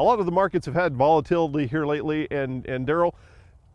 A lot of the markets have had volatility here lately, and Derrell,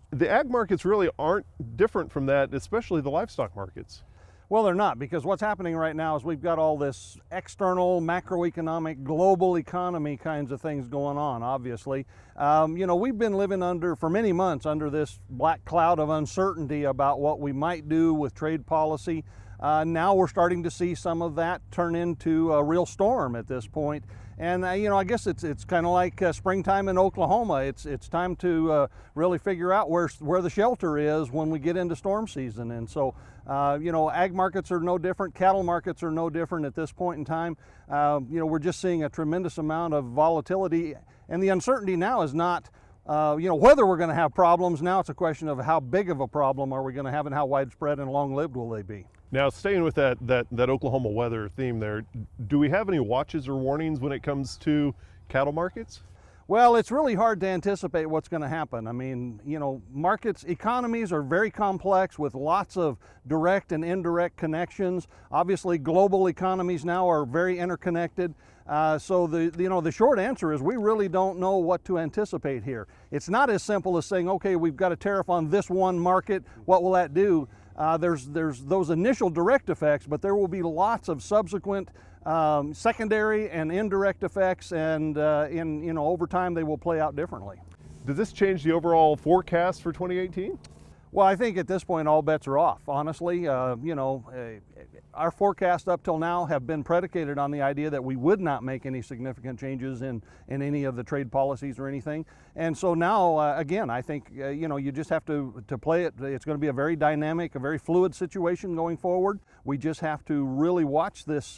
the ag markets really aren't different from that, especially the livestock markets. Well, they're not, because what's happening right now is we've got all this external, macroeconomic, global economy kinds of things going on, obviously. You know, we've been living for many months under this black cloud of uncertainty about what we might do with trade policy. Now we're starting to see some of that turn into a real storm at this point. And you know, I guess it's kind of like springtime in Oklahoma. It's time to really figure out where the shelter is when we get into storm season. And so, you know, ag markets are no different. Cattle markets are no different at this point in time. You know, we're just seeing a tremendous amount of volatility, and the uncertainty now is not you know, whether we're going to have problems. Now it's a question of how big of a problem are we going to have, and how widespread and long-lived will they be. Now, staying with that Oklahoma weather theme there, do we have any watches or warnings when it comes to cattle markets? Well, it's really hard to anticipate what's going to happen. I mean, you know, economies are very complex with lots of direct and indirect connections. Obviously, global economies now are very interconnected. So the short answer is we really don't know what to anticipate here. It's not as simple as saying, okay, we've got a tariff on this one market. What will that do? There's those initial direct effects, but there will be lots of subsequent secondary and indirect effects, and over time they will play out differently. Does this change the overall forecast for 2018? Well, I think at this point all bets are off, honestly. Our forecasts up till now have been predicated on the idea that we would not make any significant changes in any of the trade policies or anything. And so now, again, I think you just have to play it. It's going to be a very dynamic, a very fluid situation going forward. We just have to really watch this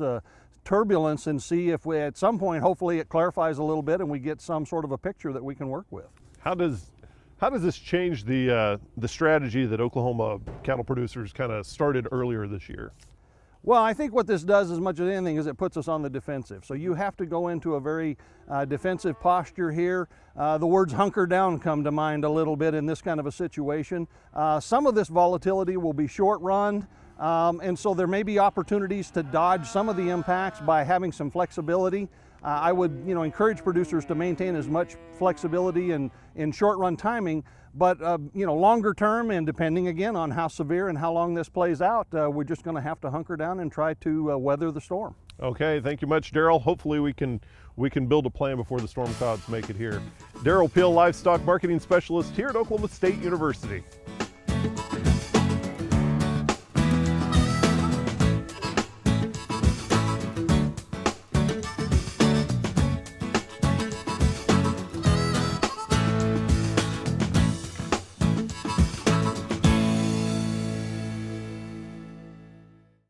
turbulence and see if at some point, hopefully it clarifies a little bit and we get some sort of a picture that we can work with. How does this change the strategy that Oklahoma cattle producers kind of started earlier this year? Well, I think what this does as much as anything is it puts us on the defensive. So you have to go into a very defensive posture here. The words hunker down come to mind a little bit in this kind of a situation. Some of this volatility will be short run, and so there may be opportunities to dodge some of the impacts by having some flexibility. I would encourage producers to maintain as much flexibility in short run timing, but longer term, and depending again on how severe and how long this plays out, we're just going to have to hunker down and try to weather the storm. Okay, thank you much, Derrell. Hopefully we can build a plan before the storm clouds make it here. Derrell Peel, Livestock Marketing Specialist here at Oklahoma State University.